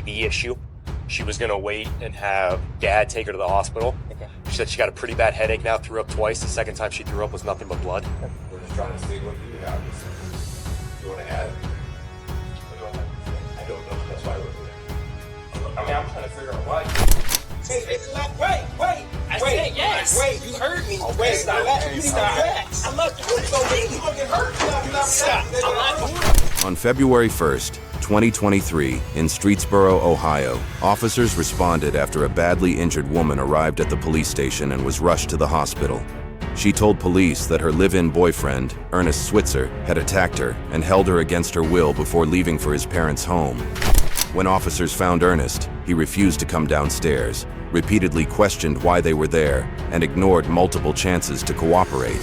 TB issue. She was going to wait and have Dad take her to the hospital. Okay. She said she got a pretty bad headache now, threw up twice. The second time she threw up was nothing but blood. We're just trying to see what you have. You want to add? I don't know. That's why we're here. I mean, I'm trying to figure out why. Wait. I said yes. Wait, you heard me. Oh, wait, stop. I love you. You gonna get hurt. Stop. I'm not doing it. On February 1st, 2023, in Streetsboro, Ohio, officers responded after a badly injured woman arrived at the police station and was rushed to the hospital. She told police that her live-in boyfriend, Ernest Switzer, had attacked her and held her against her will before leaving for his parents' home. When officers found Ernest, he refused to come downstairs, repeatedly questioned why they were there, and ignored multiple chances to cooperate.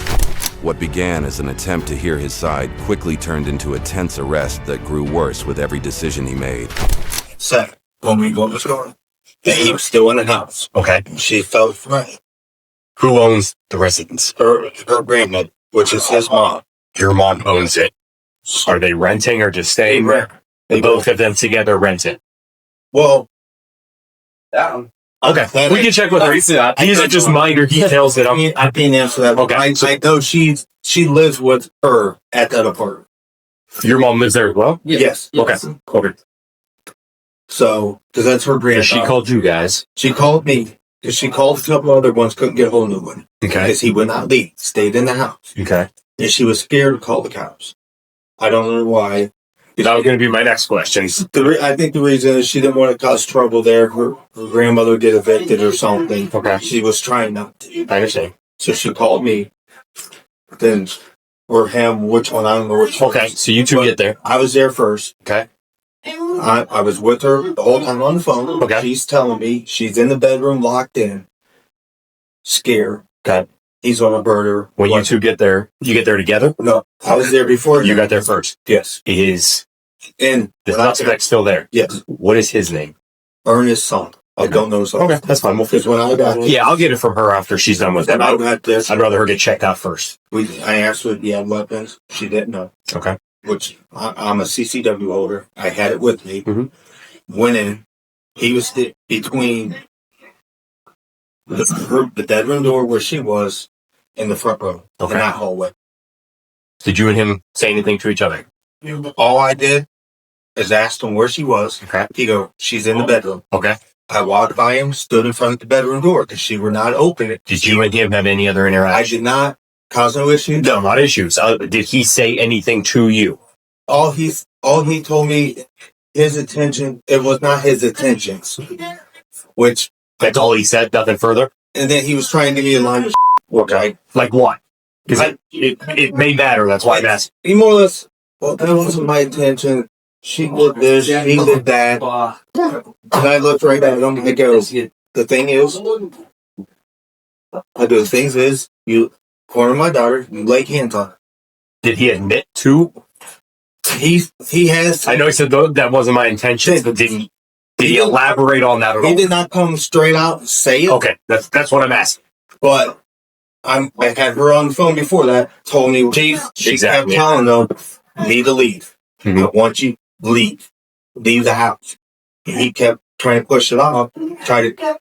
What began as an attempt to hear his side quickly turned into a tense arrest that grew worse with every decision he made. So, when we go to the store, he was still in the house. Okay. She felt threatened. Who owns the residence? Her grandmother, which is his mom. Your mom owns it. Are they renting or just staying there? Both of them together rent it. Well, Okay, we can check with her. These are just minor details that I can't answer that. Okay. I know she lives with her at that apartment. Your mom lives there as well? Yes. Okay. So, because that's her granddaughter. She called you guys. She called me because she called a couple other ones, couldn't get hold of one. Okay. Because he would not leave, stayed in the house. Okay. And she was scared to call the cops. I don't know why. That was going to be my next question. I think the reason is she didn't want to cause trouble there. Her grandmother get evicted or something. Okay. She was trying not to. I understand. So she called me. Then, or him, which one? I don't know which one. Okay, so you two get there. I was there first. Okay. I was with her the whole time on the phone. Okay. She's telling me she's in the bedroom locked in. Scared. Okay. He's on a burner. When you two get there, you get there together? No, I was there before. You got there first. Yes. Is And the suspect still there? Yes. What is his name? Ernest's son. I don't know his son. Okay, that's fine. Because when I got Yeah, I'll get it from her after she's done with it. I got this. I'd rather her get checked out first. I asked her if he had weapons. She didn't know. Okay. Which I'm a CCW holder. I had it with me. Mhm. Went in. He was between the bedroom door where she was in the front row. Okay. In that hallway. Did you and him say anything to each other? All I did is asked him where she was. Okay. He go, she's in the bedroom. Okay. I walked by him, stood in front of the bedroom door because she would not open it. Did you and him have any other I interaction? did not cause no issues. No, not issues. Did he say anything to you? All he told me, his intention, it was not his intentions. Which, That's all he said? Nothing further? and then he was trying to get me in line with okay. Like what? Because it may matter. That's why I'm asking. He more or less, well, that wasn't my intention. She did this, he did that. And I looked right at him and I go, the thing is, you corner my daughter, you lay hands on her. Did he admit to? He has. I know he said that wasn't my intention, but did he elaborate on that at all? He did not come straight out and say it. Okay, that's what I'm asking. But I had her on the phone before that, told me she Exactly. kept telling them, need to leave. Mhm. I want you to leave the house. And he kept trying to push it off,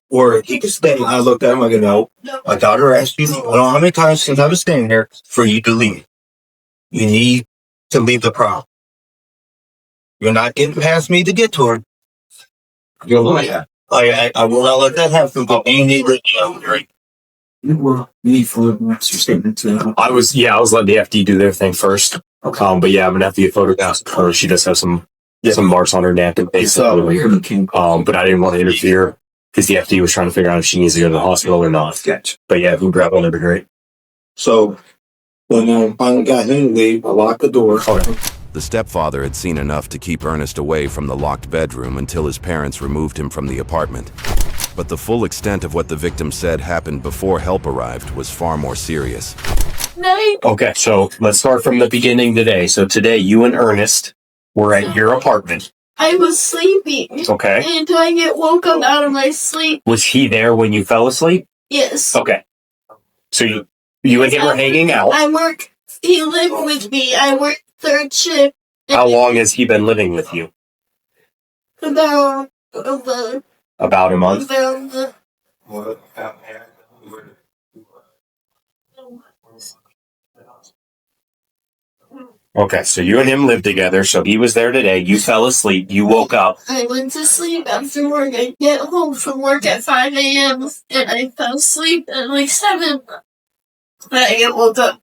or he could stay. I looked at him, I go, no, my daughter asked you, I don't know how many times since I was staying here, for you to leave. You need to leave the problem. You're not getting past me to get to her. I will not let that happen, but you need to I was letting the FD do their thing first. But yeah, I'm gonna have to get photographs of her. She does have some marks on her neck and basically. But I didn't want to interfere because the FD was trying to figure out if she needs to go to the hospital or not. But yeah, if we grab one, that'd be great. So when I finally got him to leave, I locked the door. Okay. The stepfather had seen enough to keep Ernest away from the locked bedroom until his parents removed him from the apartment. But the full extent of what the victim said happened before help arrived was far more serious. Okay, so let's start from the beginning today. So today, you and Ernest were at your apartment. I was sleeping. Okay. And I get woke up out of my sleep. Was he there when you fell asleep? Yes. Okay. So you and him were hanging out. He lived with me. I work third shift. How long has he been living with you? About About a month. Okay, so you and him lived together. So he was there today. You fell asleep. You woke up. I went to sleep after work. I get home from work at 5 a.m. and I fell asleep at like 7. But I get woke up.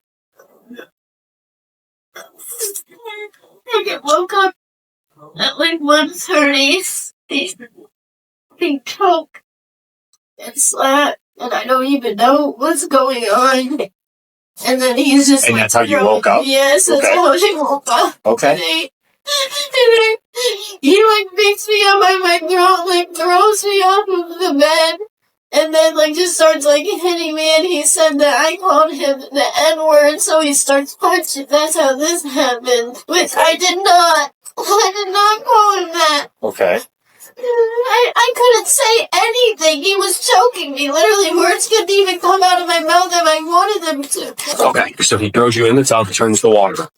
I get woke up at like 1:30. They choke and slap, and I don't even know what's going on. And then he's just And like, that's how you woke up? Yes, that's Okay. how I woke up. Okay. He like picks me up by my throat, like throws me off of the bed, and then like just starts like hitting me. And he said that I called him the N-word, so he starts punching. That's how this happened, which I did not. I did not call him that. Okay. I couldn't say anything. He was choking me. Literally, words couldn't even come out of my mouth if I wanted them to. Okay. So he throws you in the tub, turns the water.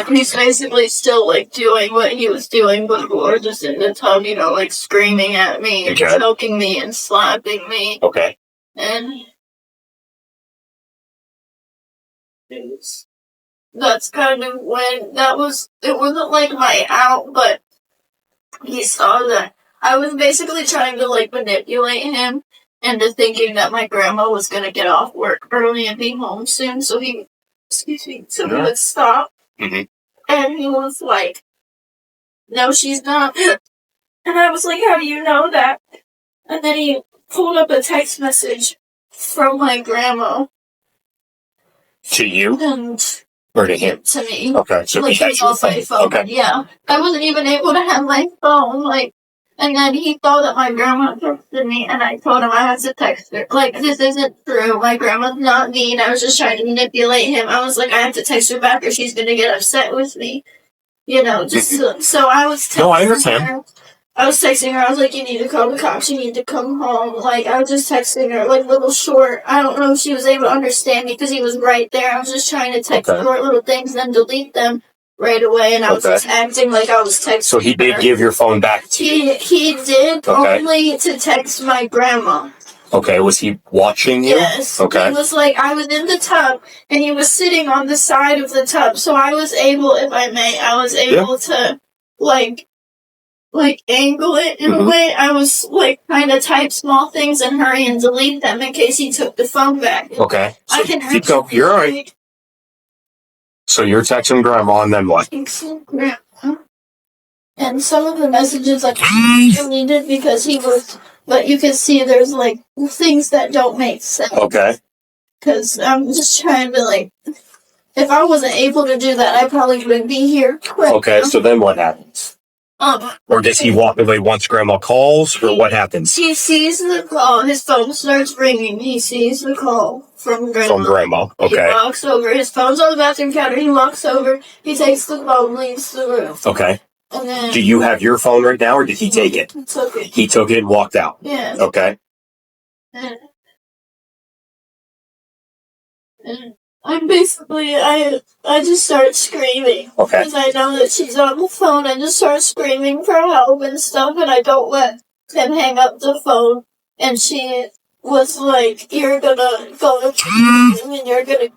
He's basically still, like, doing what he was doing before, just in the tub, you know, like, screaming at me and choking me and slapping me. Okay. And that's kind of when it wasn't, like, my out, but he saw that I was basically trying to, like, manipulate him into thinking that my grandma was going to get off work early and be home soon, so he would stop. Mm-hmm. And he was like, no, she's not. And I was like, how do you know that? And then he pulled up a text message from my grandma. To you? And or to him? To me. Okay, so like, he had your phone. phone. Okay. Yeah. I wasn't even able to have my phone, like, and then he thought that my grandma texted me, and I told him I had to text her. Like, this isn't true. My grandma's not mean. I was just trying to manipulate him. I was like, I have to text her back or she's going to get upset with me. You know, just so I was texting No, I understand. her. I was texting her. I was like, you need to call the cops. You need to come home. Like, I was just texting her, like, little short. I don't know if she was able to understand me because he was right there. I was just trying to text short little things and then delete them right away, and I was just acting like I was texting. So he did her. give your phone back to you? He did, only to text my grandma. Okay, was he watching you? Yes. Okay. He was like, I was in the tub, and he was sitting on the side of the tub, so I was able, if I may, to, like angle it in a way. I was, like, trying to type small things and hurry and delete them in case he took the phone back. Okay. So I can keep going. You're all right. So you're texting grandma, and then what? And some of the messages, like, I deleted because he was, but you can see there's, like, things that don't make sense. Okay. Because I'm just trying to, like, if I wasn't able to do that, I probably wouldn't be here. Okay, so then what happens? Or does he walk away once grandma calls, or what happens? He sees the call, his phone starts ringing, he sees the call from grandma. From grandma, okay. He walks over, his phone's on the bathroom counter, he walks over, he takes the phone, leaves the room. Okay. And then... Do you have your phone right now, or did he take it? He took it. He took it and walked out? Yeah. Okay. And I'm basically, I just start screaming. Okay. Because I know that she's on the phone. I just start screaming for help and stuff, and I don't let him hang up the phone. And she was like, you're gonna go to and you're gonna,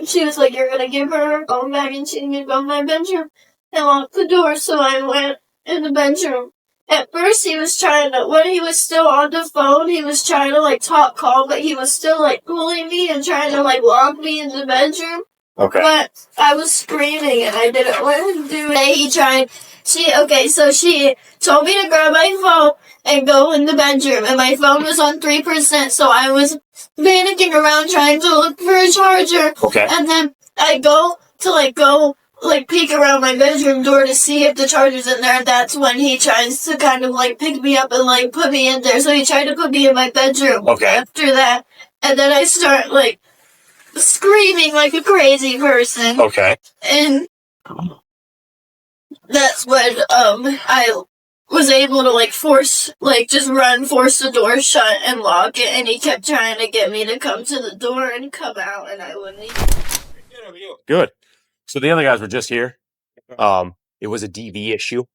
she was like, you're gonna give her her phone back, and she's gonna go in my bedroom and lock the door. So I went in the bedroom. At first, he was trying to, when he was still on the phone, he was trying to, like, talk calm, but he was still, like, pulling me and trying to, like, lock me in the bedroom. Okay. But I was screaming, and I didn't let him do it. He tried, she told me to grab my phone and go in the bedroom, and my phone was on 3%, so I was panicking around trying to look for a charger. Okay. And then I go to, peek around my bedroom door to see if the charger's in there. That's when he tries to kind of, like, pick me up and, like, put me in there. So he tried to put me in my bedroom. Okay. After that. And then I start, like, screaming like a crazy person. Okay. And that's when, I was able to, like, force the door shut and lock it. And he kept trying to get me to come to the door and come out, and I wouldn't even. Good. So the other guys were just here. It was a DV issue.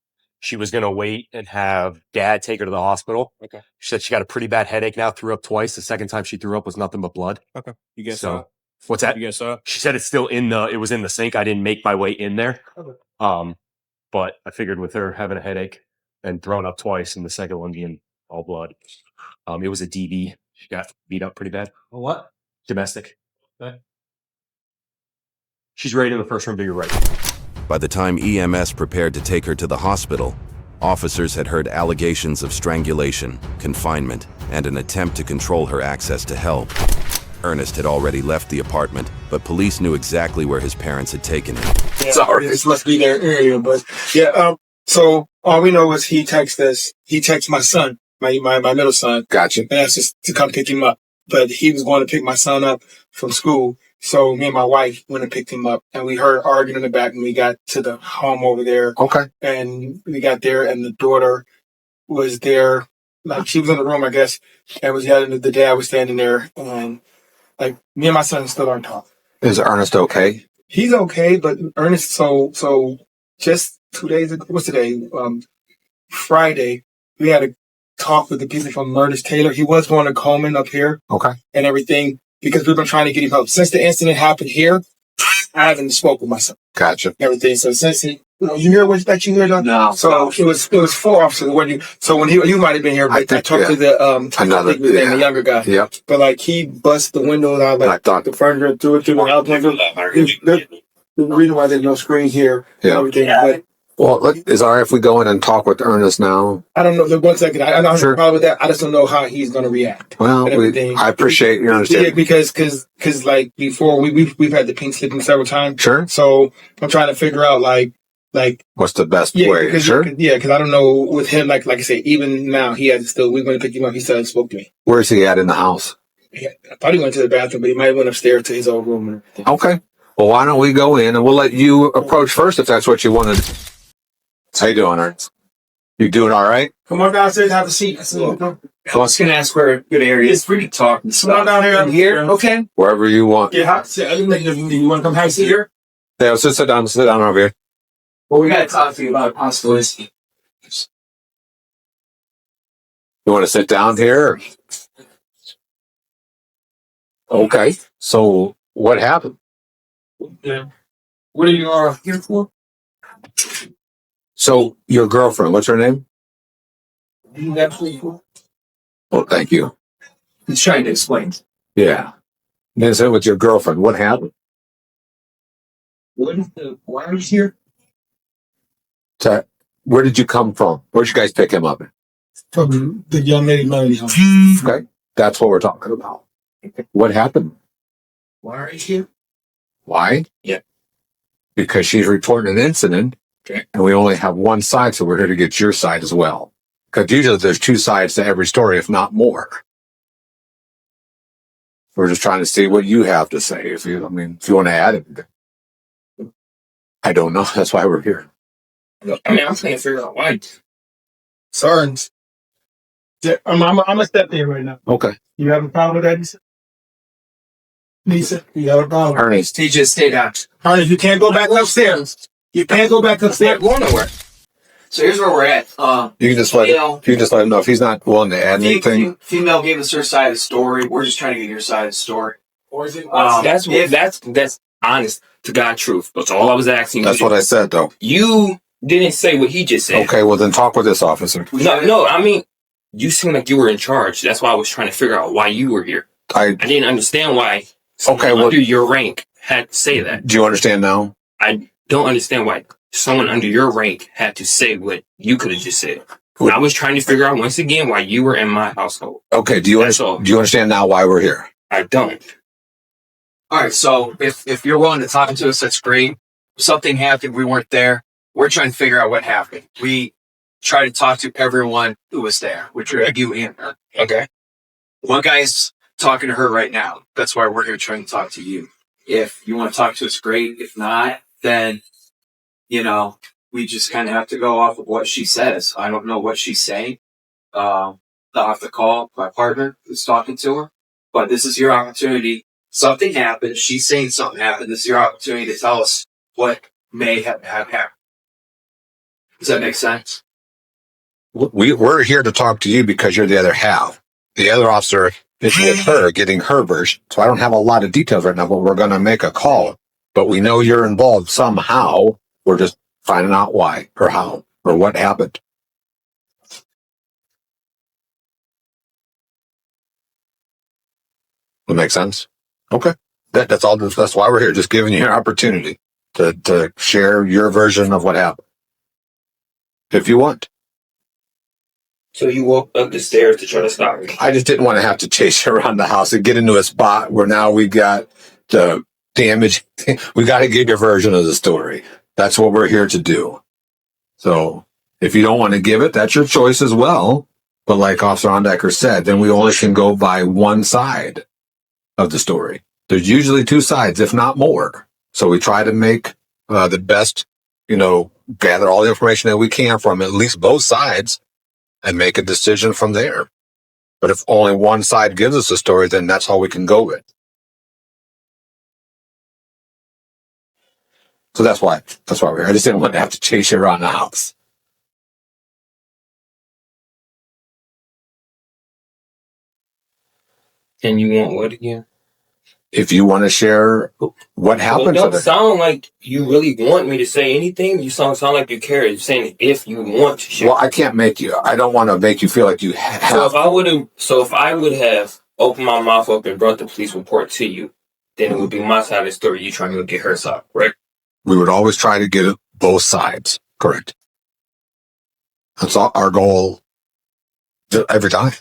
she was going to wait and have dad take her to the hospital. Okay. She said she got a pretty bad headache now, threw up twice. The second time she threw up was nothing but blood. Okay. You guys So, saw it? what's that? You guys saw it? She said it was in the sink. I didn't make my way in there. Okay. But I figured with her having a headache and throwing up twice and the second one being all blood, it was a DV. She got beat up pretty bad. A what? Domestic. Okay. She's right in the first room to your right. By the time EMS prepared to take her to the hospital, officers had heard allegations of strangulation, confinement, and an attempt to control her access to help. Ernest had already left the apartment, but police knew exactly where his parents had taken him. Yeah, sorry, this must be their area, but yeah. So all we know is he texts my son, my middle son. Gotcha. And asked us to come pick him up, but he was going to pick my son up from school. So me and my wife went and picked him up, and we heard arguing in the back when we got to the home over there. Okay. And we got there, and the daughter was there, like she was in the room, I guess, and was yelling. The dad was standing there, and like me and my son still aren't talking. Is Ernest okay? He's okay, but Ernest, so just 2 days ago, what's today? Friday, we had a talk with the people from Murders Taylor. He was going to Coleman up here. Okay. And everything, because we've been trying to get him help. Since the incident happened here, I haven't spoke with my son. Gotcha. Everything. So since he, you hear what that you hear, John? No. So it was 4 officers. When you might have been here, but I talked to the, the younger guy. Yep. But like he bust the windows out, like the furniture, threw it through the house. The reason why there's no screen here, Yeah. everything. But Well, is it all right if we go in and talk with Ernest now? I don't know. 1 second. I don't have Sure. a problem with that. I just don't know how he's going to react. Well, I appreciate your Yeah, understanding. because like before we've had the pink slipping several times. Sure. So I'm trying to figure out like What's the best yeah, way? because Sure. because I don't know with him like I said, even now he hasn't still. We're going to pick him up. He still hasn't spoke to me. Where's he at in the house? I thought he went to the bathroom, but he might have went upstairs to his own room and everything. Okay. Well, why don't we go in and we'll let you approach first if that's what you wanted. How you doing, Ernest? You doing all right? Come on downstairs, have a seat. I was going to ask where a good area is for you to talk. Come on down here. Okay. Wherever you want. Yeah. You want to come have a seat here? Yeah, so sit down over here. Well, we got to talk to you about a possibility. You want to sit down here? Okay. So what happened? Yeah. What are you here for? So your girlfriend, what's her name? Absolutely. Oh, thank you. He's trying to explain. Yeah. Then say with your girlfriend, what happened? What is the wires here? So, where did you come from? Where'd you guys pick him up? From the young lady Melody home. Okay. That's what we're talking about. What happened? Why are you here? Why? Yeah. Because she's reporting an incident. Okay. And we only have one side, so we're here to get your side as well. Because usually there's 2 sides to every story, if not more. We're just trying to see what you have to say. If you want to add it. I don't know. That's why we're here. I mean, I'm trying to figure out why. Sorry. I'm gonna step there right now. Okay. You have a problem with that, Nisa? Nisa, you have a problem? Ernest. He just stayed out. Ernest, you can't go back upstairs. You can't go back upstairs. Going nowhere. So here's where we're at. You can just let him know if he's not willing to add anything. Female gave us her side of the story. We're just trying to get your side of the story. Or is it? That's honest to God truth. That's all I was asking. That's what I said, though. You didn't say what he just said. Okay, well then talk with this officer. No. I mean, you seem like you were in charge. That's why I was trying to figure out why you were here. I didn't understand why. Under your rank had to say that. Do you understand now? I don't understand why someone under your rank had to say what you could have just said. I was trying to figure out once again why you were in my household. Okay, do you understand now why we're here? I don't. All right, so if you're willing to talk to us, that's great. If something happened, we weren't there. We're trying to figure out what happened. We try to talk to everyone who was there, which are you and her. Okay. One guy's talking to her right now. That's why we're here trying to talk to you. If you want to talk to us, great. If not, then, we just kind of have to go off of what she says. I don't know what she's saying. I'll have to call my partner who's talking to her. But this is your opportunity. Something happened. She's saying something happened. This is your opportunity to tell us what may have happened. Does that make sense? we're here to talk to you because you're the other half. The other officer is with her getting her version. So I don't have a lot of details right now, but we're going to make a call. But we know you're involved somehow. We're just finding out why or how or what happened. That makes sense? Okay. That's all. That's why we're here. Just giving you an opportunity to share your version of what happened. If you want. So you walked up the stairs to try to stop me? I just didn't want to have to chase you around the house and get into a spot where now we got the damage. We got to get your version of the story. That's what we're here to do. So if you don't want to give it, that's your choice as well. But like Officer Ondecker said, then we only can go by one side of the story. There's usually two sides, if not more. So we try to make the best, gather all the information that we can from at least both sides and make a decision from there. But if only one side gives us a story, then that's all we can go with. So that's why we're here. I just didn't want to have to chase you around the house. And you want what again? If you want to share what happened, it don't sound like you really want me to say anything. You sound like you care. You're saying if you want to share. Well, I can't make you. I don't want to make you feel like you have. So if I would have opened my mouth up and brought the police report to you, then it would be my side of the story. You trying to get her side, right? We would always try to get both sides correct. That's our goal every time.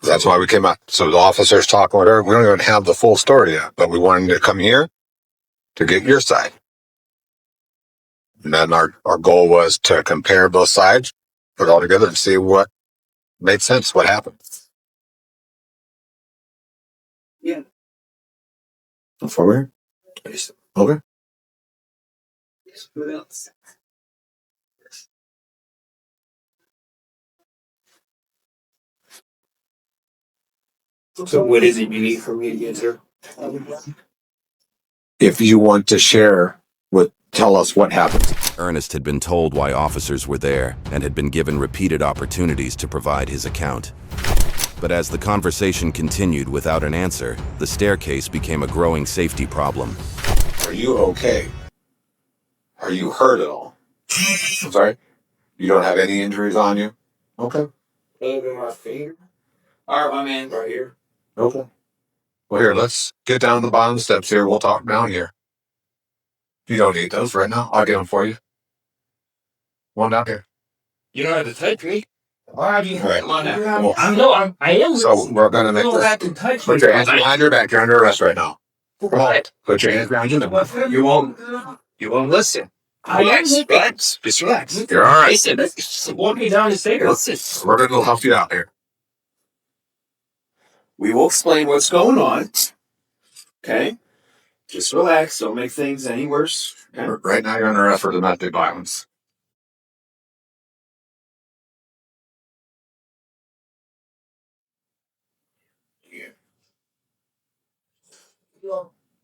That's why we came out. So the officer's talking with her. We don't even have the full story yet, but we wanted to come here to get your side. And then our goal was to compare both sides, put it all together and see what made sense, what happened. Yeah. For where? Okay. What else? So what is it you need from me to get her? If you want to share tell us what happened. Ernest had been told why officers were there and had been given repeated opportunities to provide his account. But as the conversation continued without an answer, the staircase became a growing safety problem. Are you okay? Are you hurt at all? I'm sorry? You don't have any injuries on you? Okay. Other than my finger. All right, my man, right here. Okay. Well, here, let's get down the bottom steps here. We'll talk down here. You don't need those right now. I'll get them for you. One down here. You don't have to touch me. Why do you? All right. Come on now. I am. So we're gonna make this. Put your hands behind your back. You're under arrest right now. Come on. Put your hands behind your back. You won't listen. Relax. Just relax. You're all right. Listen, walk me down the stairs. We're gonna help you out here. We will explain what's going on. Okay? Just relax. Don't make things any worse. Okay? Right now, you're under arrest for domestic violence.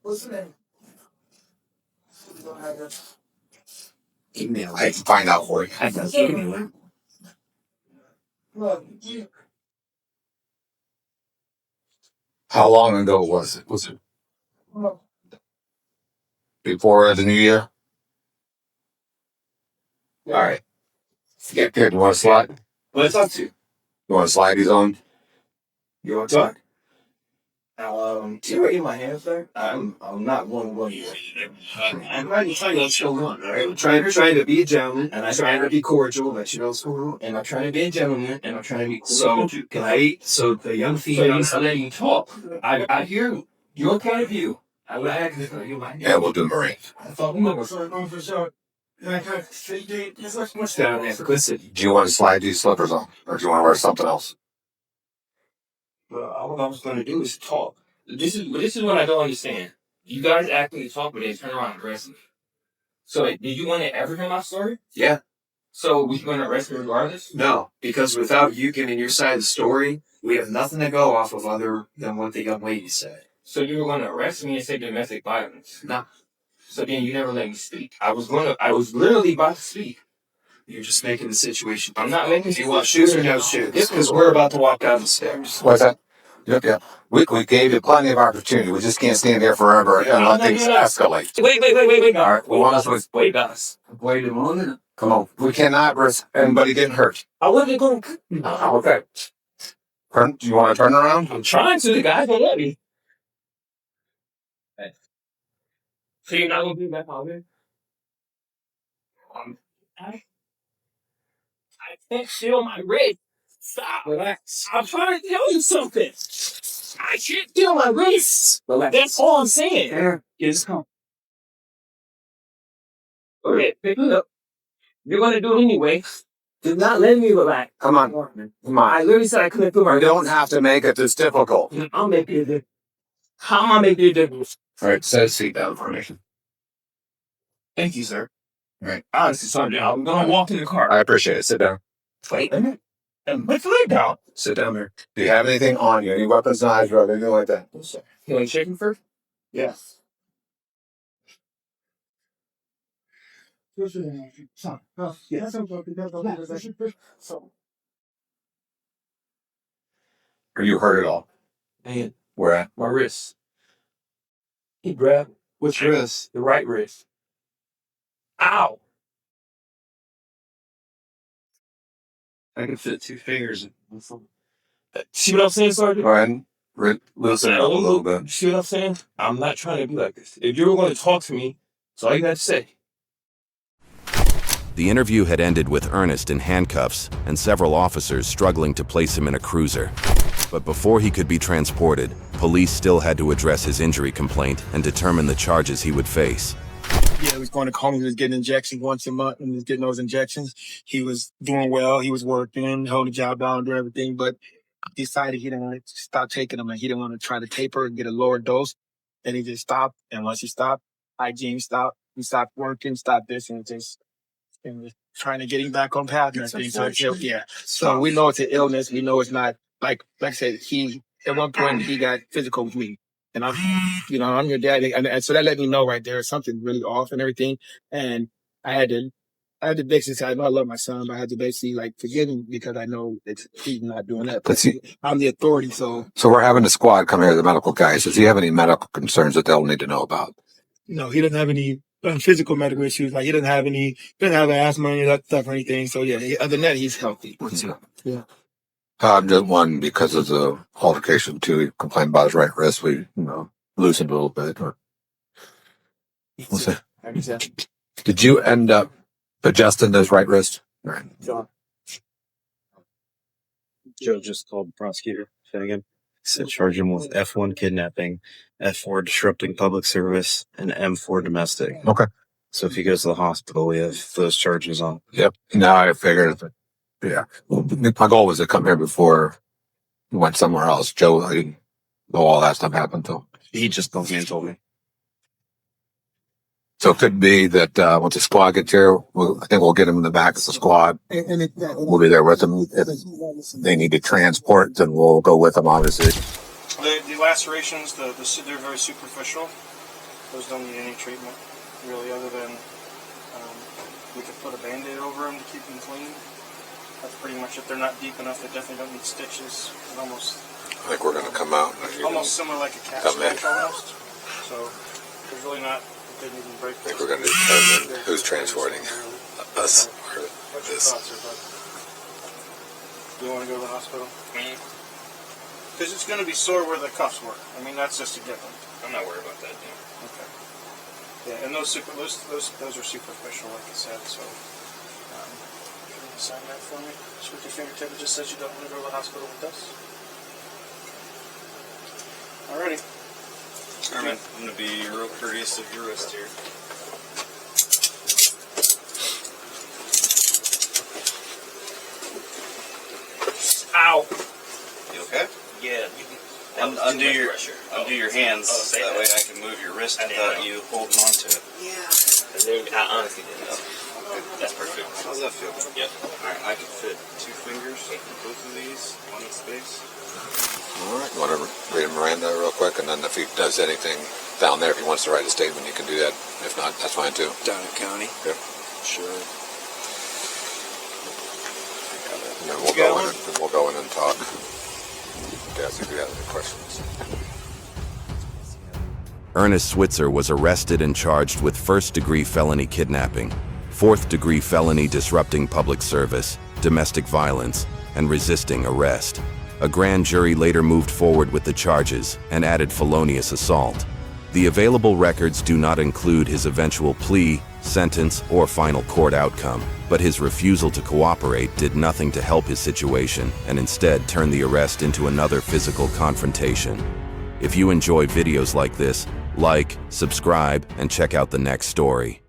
What's the name? Email. I can find out for you. I can email. How long ago was it? Was it before the new year? All right. Get good. You want to slide? Let's talk to you. You want to slide these on? You want to talk? See right in my hands there? I'm not one you. I'm trying to tell you what's going on, all right? I'm trying to be a gentleman, and I'm trying to be cordial, let you know what's going on. And I'm trying to be a gentleman, and I'm trying to be cordial. So the young female, I'm letting you talk. I hear your point of view. I would ask you my Yeah, we'll do Marine. I thought we were going for sure. What's down there? Listen. Do you want to slide these slippers on? Or do you want to wear something else? Well, all I was going to do is talk. This is what I don't understand. You guys actually talk, but they turn around and arrest me. So, did you want to ever hear my story? Yeah. So, we going to arrest me regardless? No, because without you giving your side of the story, we have nothing to go off of other than what the young lady said. So, you were going to arrest me and say domestic violence? No. So then you never let me speak. I was literally about to speak. You're just making the situation. I'm not making Do you want shoes or no shoes? Because we're about to walk down the stairs. What's that? Yeah. We gave you plenty of opportunity. We just can't stand here forever and let things escalate. Wait. All right. We want to Wait, guys. Wait a moment. come on. We cannot risk anybody getting hurt. I wasn't going to. Okay. Do you want to turn around? I'm trying to. The guys don't let me. So you're not going to be back out here? I can't feel my wrist. Stop. Relax. I'm trying to tell you something. I can't feel my wrist. Relax. That's all I'm saying. There. Just come. Okay, pick it up. You're going to do it anyway. Do not let me relax. Come on. I literally said I couldn't feel my You wrist. don't have to make it this difficult. I'll make it a difference. How am I making a difference? All right. Set a seat down for me. Thank you, sir. All right. Honestly, sorry, I'm going to walk in the car. I appreciate it. Sit down. Wait a minute. And put the leg down. Sit down there. Do you have anything on you? Any weapons, knives, or anything like that? You want to shake him first? Yes. Are you hurt at all? Man, Where at? my wrist. He grabbed Which wrist? the right wrist. Ow! I can fit 2 fingers. See what I'm saying, Sergeant? Go ahead and loosen it up a little bit. See what I'm saying? I'm not trying to be like this. If you were going to talk to me, that's all you got to say. The interview had ended with Ernest in handcuffs and several officers struggling to place him in a cruiser. But before he could be transported, police still had to address his injury complaint and determine the charges he would face. Yeah, he was going to coma. He was getting injections once a month and he was getting those injections. He was doing well. He was working, holding the job down, doing everything, but decided he didn't want to stop taking them and he didn't want to try to taper and get a lower dose. Then he just stopped. And once he stopped, hygiene stopped. He stopped working, stopped this, and just trying to get him back on path and everything. So we know it's an illness. We know it's not like I said, at one point he got physical with me. And I'm your dad. And so that let me know right there something really off and everything. And I had to basically say, I know I love my son, but I had to basically forgive him because I know that he's not doing that. But I'm the authority, so. So we're having a squad come here, the medical guys. Does he have any medical concerns that they'll need to know about? No, he doesn't have any physical medical issues. He doesn't have asthma, any of that stuff or anything. So yeah, other than that, he's healthy. Yeah. Just one, because of the altercation, too. He complained about his right wrist. We, loosened a little bit. We'll see. Did you end up adjusting his right wrist? Right. Joe just called the prosecutor, Finnegan. He said charge him with F1 kidnapping, F4 disrupting public service, and M4 domestic. Okay. So if he goes to the hospital, we have those charges on. Yep. Now I figured. Yeah. Well, my goal was to come here before we went somewhere else. Joe, I didn't know all that stuff happened to him. He just called me and told me. So it could be that once the squad gets here, I think we'll get him in the back of the squad. We'll be there with them. If they need to transport, then we'll go with them, obviously. The lacerations, they're very superficial. Those don't need any treatment, really, other than we could put a Band-Aid over them to keep them clean. That's pretty much it. They're not deep enough. They definitely don't need stitches. It's almost. I think we're going to come out. Almost similar like a cat scratch almost. So there's really not. They didn't even break. I think we're going to determine who's transporting us. What's your thoughts, bud? Do you want to go to the hospital? Because it's going to be sore where the cuffs were. I mean, that's just a given. I'm not worried about that, dude. Okay. Yeah, and those are superficial, like I said. So. Sign that for me. Just with your fingertip, it just says you don't want to go to the hospital with us. Alrighty. I'm going to be real courteous of your wrist here. Ow! You okay? Yeah. Undo your hands. That way I can move your wrist without you holding on to it. Yeah. I honestly didn't know. That's perfect. How's that feel? Yep. Alright, I can fit 2 fingers in both of these on each space. All right. You want to read Miranda real quick, and then if he does anything down there, if he wants to write a statement, you can do that. If not, that's fine too. Down in county? Yep. Sure. And then we'll go in and talk. Guess if you have any questions. Ernest Switzer was arrested and charged with first-degree felony kidnapping, fourth-degree felony disrupting public service, domestic violence, and resisting arrest. A grand jury later moved forward with the charges and added felonious assault. The available records do not include his eventual plea, sentence, or final court outcome, but his refusal to cooperate did nothing to help his situation and instead turned the arrest into another physical confrontation. If you enjoy videos like this, like, subscribe, and check out the next story.